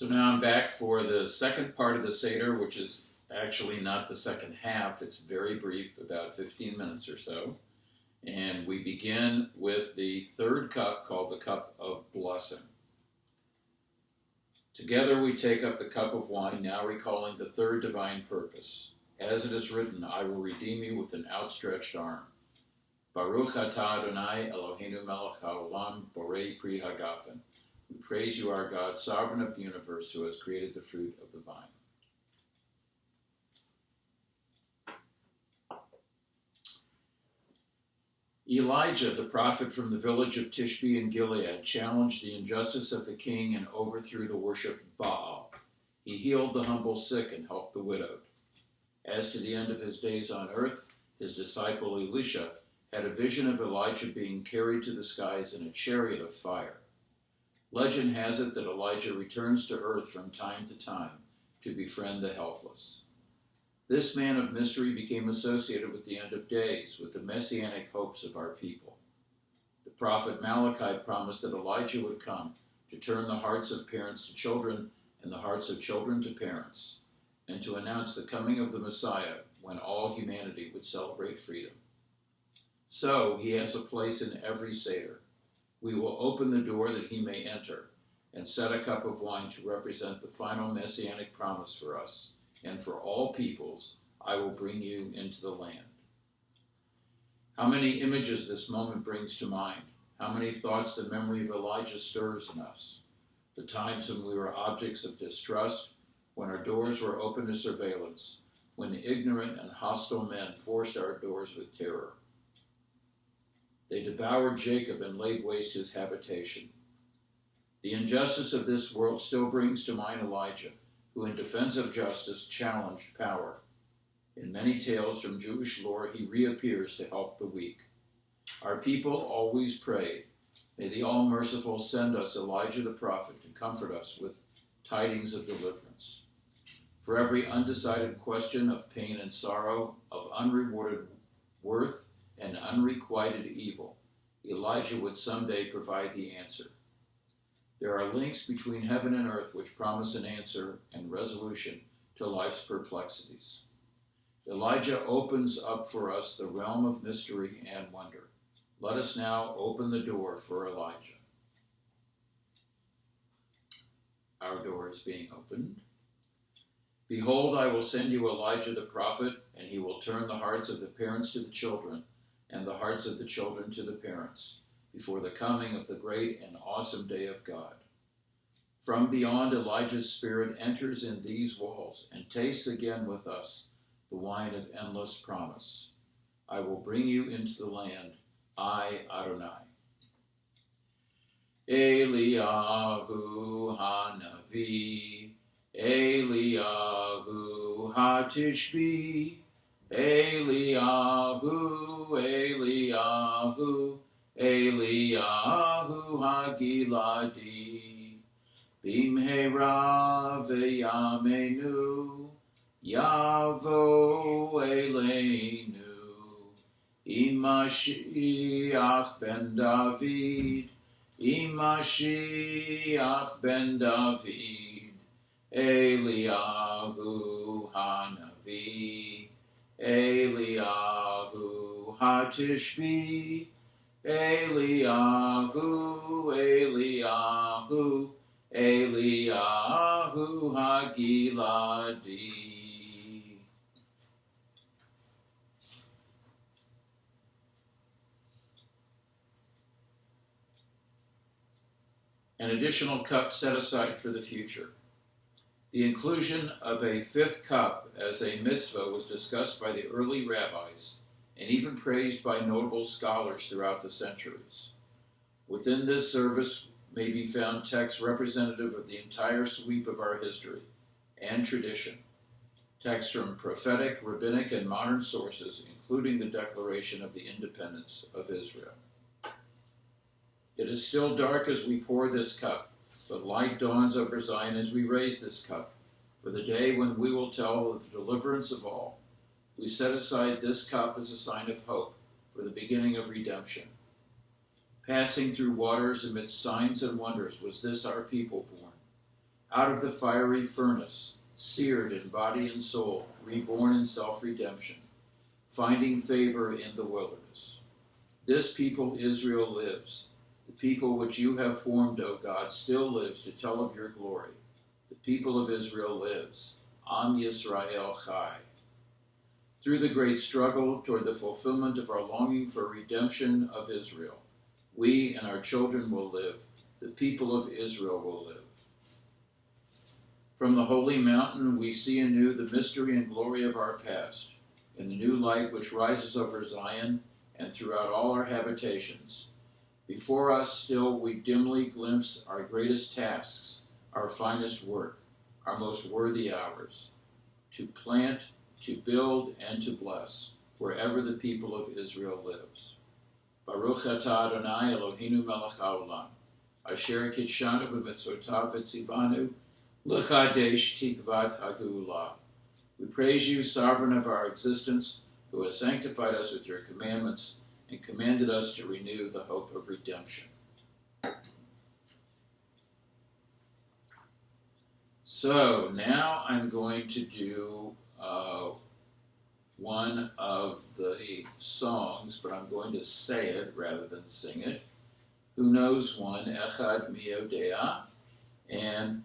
So now I'm back for the second part of the Seder, which is actually not the second half. It's very brief, about 15 minutes or so. And we begin with the third cup called the cup of blessing. Together we take up the cup of wine, now recalling the third divine purpose. As it is written, I will redeem you with an outstretched arm. Baruch atah Adonai Eloheinu melech haolam borei pri hagafen. We praise you, our God, sovereign of the universe, who has created the fruit of the vine. Elijah, the prophet from the village of Tishbe in Gilead, challenged the injustice of the king and overthrew the worship of Baal. He healed the humble sick and helped the widowed. As to the end of his days on earth, his disciple Elisha had a vision of Elijah being carried to the skies in a chariot of fire. Legend has it that Elijah returns to earth from time to time to befriend the helpless. This man of mystery became associated with the end of days, with the messianic hopes of our people. The prophet Malachi promised that Elijah would come to turn the hearts of parents to children and the hearts of children to parents, and to announce the coming of the Messiah when all humanity would celebrate freedom. So he has a place in every Seder. We will open the door that he may enter and set a cup of wine to represent the final messianic promise for us. And for all peoples, I will bring you into the land. How many images this moment brings to mind. How many thoughts the memory of Elijah stirs in us. The times when we were objects of distrust, when our doors were open to surveillance, when ignorant and hostile men forced our doors with terror. They devoured Jacob and laid waste his habitation. The injustice of this world still brings to mind Elijah, who in defense of justice challenged power. In many tales from Jewish lore, he reappears to help the weak. Our people always prayed, may the All-Merciful send us Elijah the prophet to comfort us with tidings of deliverance. For every undecided question of pain and sorrow, of unrewarded worth and unrequited evil, Elijah would someday provide the answer. There are links between heaven and earth which promise an answer and resolution to life's perplexities. Elijah opens up for us the realm of mystery and wonder. Let us now open the door for Elijah. Our door is being opened. Behold, I will send you Elijah the prophet, and he will turn the hearts of the parents to the children, and the hearts of the children to the parents, before the coming of the great and awesome day of God. From beyond, Elijah's spirit enters in these walls and tastes again with us the wine of endless promise. I will bring you into the land, I, Adonai. Eliyahu Hanavi, Eliyahu Hatishbi, Eliyahu, Eliyahu, Eliyahu Hagiladi, Bimhera v'yamenu, Yavo Eleinu, Imashiach ben David, Imashiach ben David, Eliyahu Hanavi, Eliyahu Hatishbi, Eliyahu, Eliyahu, Eliyahu Hagiladi. An additional cup set aside for the future. The inclusion of a fifth cup as a mitzvah was discussed by the early rabbis and even praised by notable scholars throughout the centuries. Within this service may be found texts representative of the entire sweep of our history and tradition, texts from prophetic, rabbinic, and modern sources, including the Declaration of the Independence of Israel. It is still dark as we pour this cup, but light dawns over Zion as we raise this cup, for the day when we will tell of the deliverance of all. We set aside this cup as a sign of hope for the beginning of redemption. Passing through waters amidst signs and wonders was this our people born. out of the fiery furnace, seared in body and soul, reborn in self-redemption, finding favor in the wilderness. This people Israel lives. The people which you have formed, O God, still lives to tell of your glory. The people of Israel lives. Am Yisrael Chai. Through the great struggle toward the fulfillment of our longing for redemption of Israel, we and our children will live. The people of Israel will live. From the holy mountain we see anew the mystery and glory of our past, in the new light which rises over Zion and throughout all our habitations. Before us still we dimly glimpse our greatest tasks, our finest work, our most worthy hours, to plant, to build, and to bless, wherever the people of Israel lives. Baruch atah Adonai Eloheinu melech haolam, asher kitshanu b'mitzvotav v'tzivanu, l'chadesh tikvat hageulah. We praise you, sovereign of our existence, who has sanctified us with your commandments and commanded us to renew the hope of redemption. So now I'm going to do one of the songs, but I'm going to say it rather than sing it. Who knows one? Echad mi yodea. And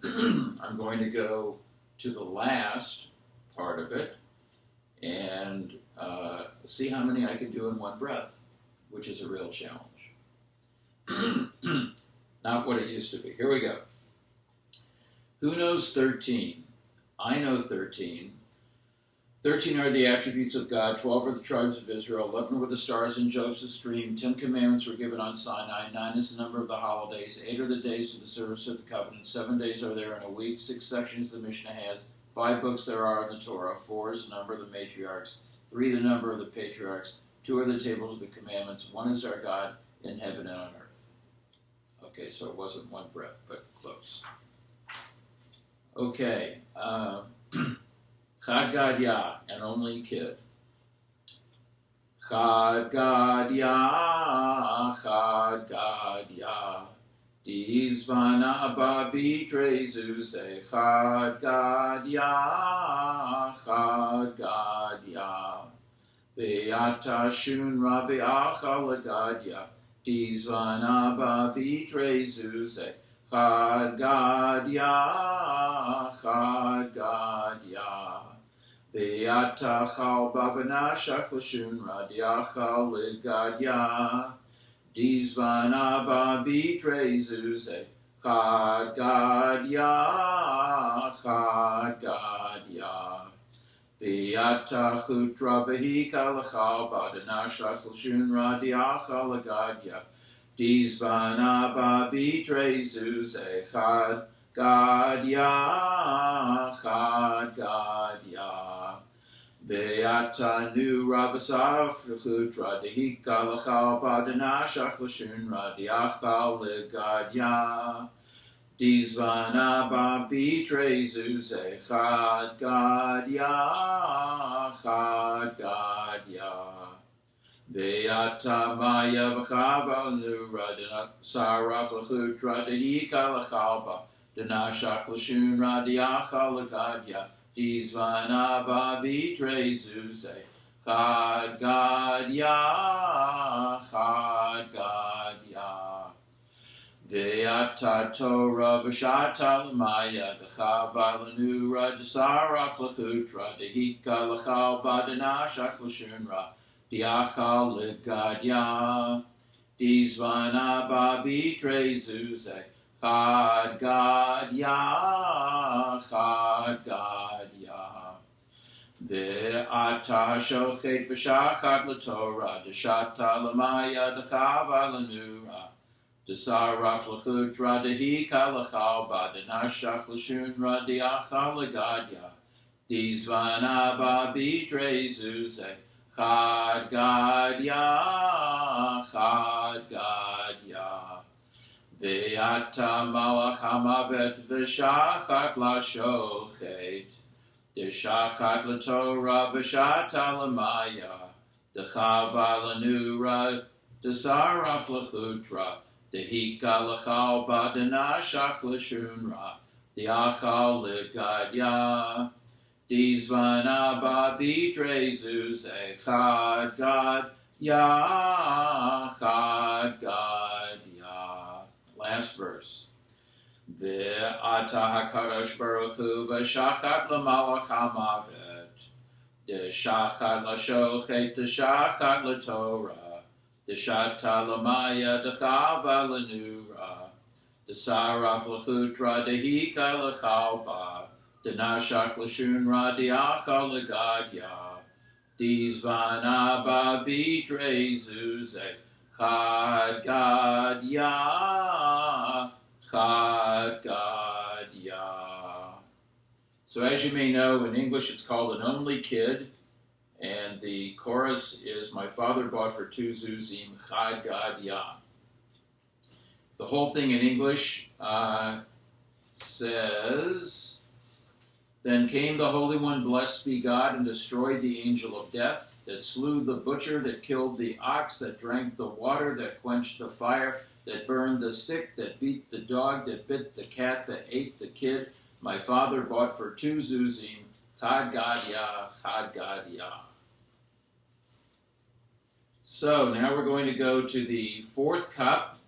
I'm going to go to the last part of it and see how many I can do in one breath, which is a real challenge. Not what it used to be. Here we go. Who knows 13? I know 13. 13 are the attributes of God, 12 are the tribes of Israel, 11 were the stars in Joseph's dream, 10 commandments were given on Sinai, 9 is the number of the holidays, 8 are the days of the service of the covenant, 7 days are there in a week, 6 sections the Mishnah has, 5 books there are in the Torah, 4 is the number of the matriarchs, 3 the number of the patriarchs, 2 are the tables of the commandments, 1 is our God in heaven and on earth. Okay, so it wasn't one breath, but close. Okay, Chad Gadya, an only kid. Chad Gadya, Dizvana babi trezuze. Chad Gadya, Ve'ata shun ravi achal Gadya. Dizvana babi trezuze. Chad Gadya. Ve'atachal bavana shachlashun radiachal ligadya. Dizvana babi trezuze. Chad Gadya. Ve'atachutra vehikalachal badana shachlashun radiachal ligadya. Dizvana babi trezuze. Chad Gadya. Ve'atanu ravasar f'chutra dehika l'chal badana shachlashun radiachal ligadya. Dizvana babi trezuze. Chad Gadya. Ve'ata maya v'chava nura saraf l'chutra dehika l'chal badana shachlashun radiachal ligadya. Dizvana babi trezuze. Chad Gadya. Ve'ata Torah v'shata l'maya d'chava l'nura d'saraf l'chutra dehika l'chal badana shachlashun radiachal ligadya. Dizvana babi trezuze. Chad Gadya. Ve'ata shochet v'shachat l'Torah d'shata l'maya d'chava l'nura d'saraf l'chutra dehika l'chal badana shachlashun radiachal ligadya. Dizvana babi trezuze. Chad Gadya. Ve'ata malach hamavet v'shachat la'shochet. D'shachat l'Torah v'shata l'maya. D'chava l'nura d'saraf l'chutra. Dehika l'chal badana shachlashun Diachal Ligadya, Dizvana Babidrezus Echad Gad Ya, Chad Gad Ya. Last verse. Ve'ata HaKadosh Baruch Hu v'shachat l'malach ha'mavet, D'shachat l'shochet, D'shachat l'Torah, D'shata l'maya, D'chava l'nura, D'saraf l'chutra, D'hika l'chalba, D'nashach l'shunra, D'achal l'gadya, D'zvana babidrezus echad gad ya, Chad Gad Ya. So as you may know, in English it's called An Only Kid, and the chorus is My Father Bought for Two Zuzim, Chad Gad Ya. The whole thing in English says, Then came the Holy One, blessed be God, and destroyed the angel of death, that slew the butcher, that killed the ox, that drank the water, that quenched the fire, that burned the stick, that beat the dog, that bit the cat, that ate the kid. My father bought for two zuzim, Chad Gad Ya, Chad Gad Ya. So now we're going to go to the fourth cup,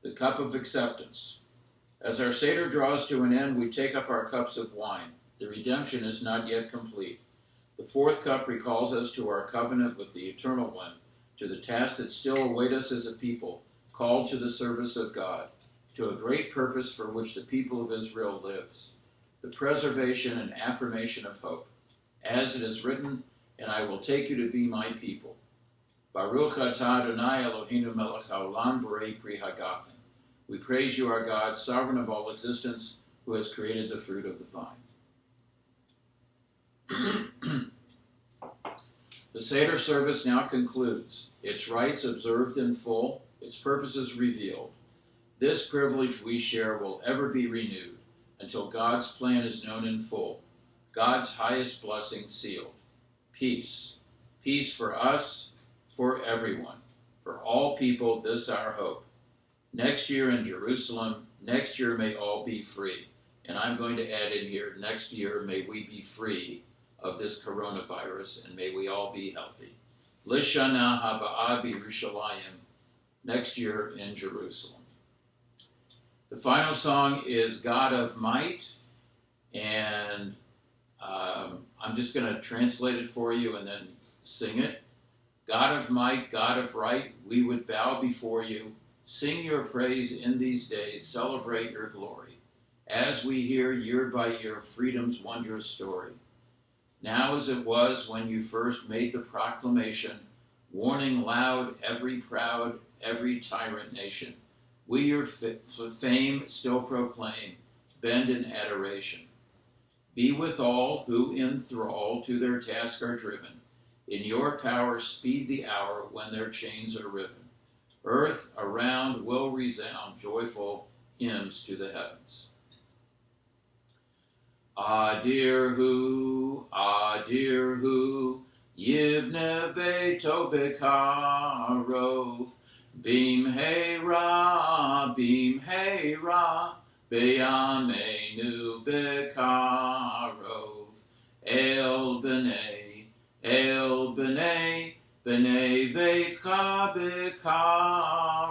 the cup of acceptance. As our Seder draws to an end, we take up our cups of wine. The redemption is not yet complete. The fourth cup recalls us to our covenant with the Eternal One, to the tasks that still await us as a people, called to the service of God, to a great purpose for which the people of Israel lives, the preservation and affirmation of hope. As it is written, And I will take you to be my people. Baruch atah Adonai Eloheinu melech haolam borei pri hagafen. We praise you, our God, sovereign of all existence, who has created the fruit of the vine. The Seder service now concludes, its rites observed in full, its purposes revealed. This privilege we share will ever be renewed until God's plan is known in full, God's highest blessing sealed. Peace. Peace for us, for everyone, for all people, this our hope. Next year in Jerusalem, next year may all be free. And I'm going to add in here, next year may we be free of this coronavirus, and may we all be healthy. Lishana Haba'ah B'Yerushalayim, next year in Jerusalem. The final song is God of Might, and I'm just going to translate it for you and then sing it. God of might, God of right, we would bow before you, sing your praise in these days, celebrate your glory, as we hear year by year freedom's wondrous story. Now as it was when you first made the proclamation, warning loud every proud, every tyrant nation, we your fame still proclaim, bend in adoration. Be with all who in thrall to their task are driven. In your power speed the hour when their chains are riven. Earth around will resound joyful hymns to the heavens. Adirhu, Yivne Veto Bekarov, Bimheira, Beyameinu Bekarov, El B'nei Veitcha Bekarov,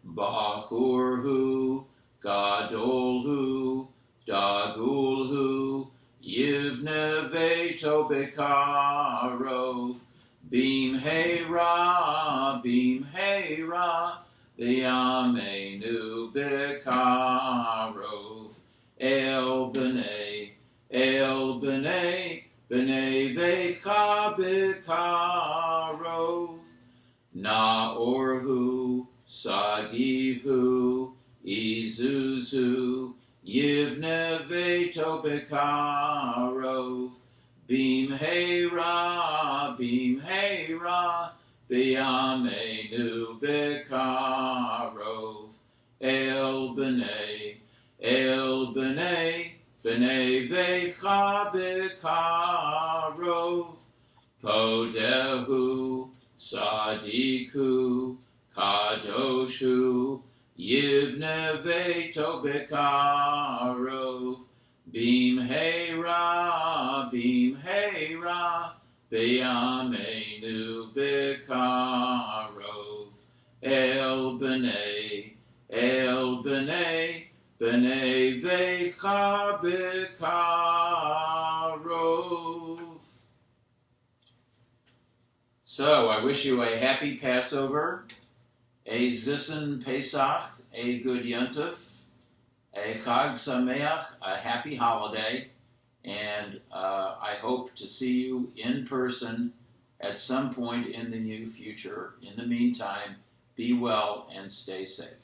Bachurhu, Gadolhu, Dagulhu, Yivne Veto Bekarov, Bimheira, Beyameinu Bekarov, El B'nei Veitcha Bekarov, Naorhu, Sagivhu, Izuzhu, Yivne Veto Bekarov, Bimheira, Beyameinu Bekarov, El B'nei Veitcha Bekarov, Podehu, Tzadiku, Kadoshu, Yivne veto bekarov, bimheira, beyamenu bekarov, el b'nei, b'nei vecha bekarov. So, I wish you a happy Passover, a Zissen Pesach, a good Yontif, a Chag Sameach, a happy holiday, and I hope to see you in person at some point in the near future. In the meantime, be well and stay safe.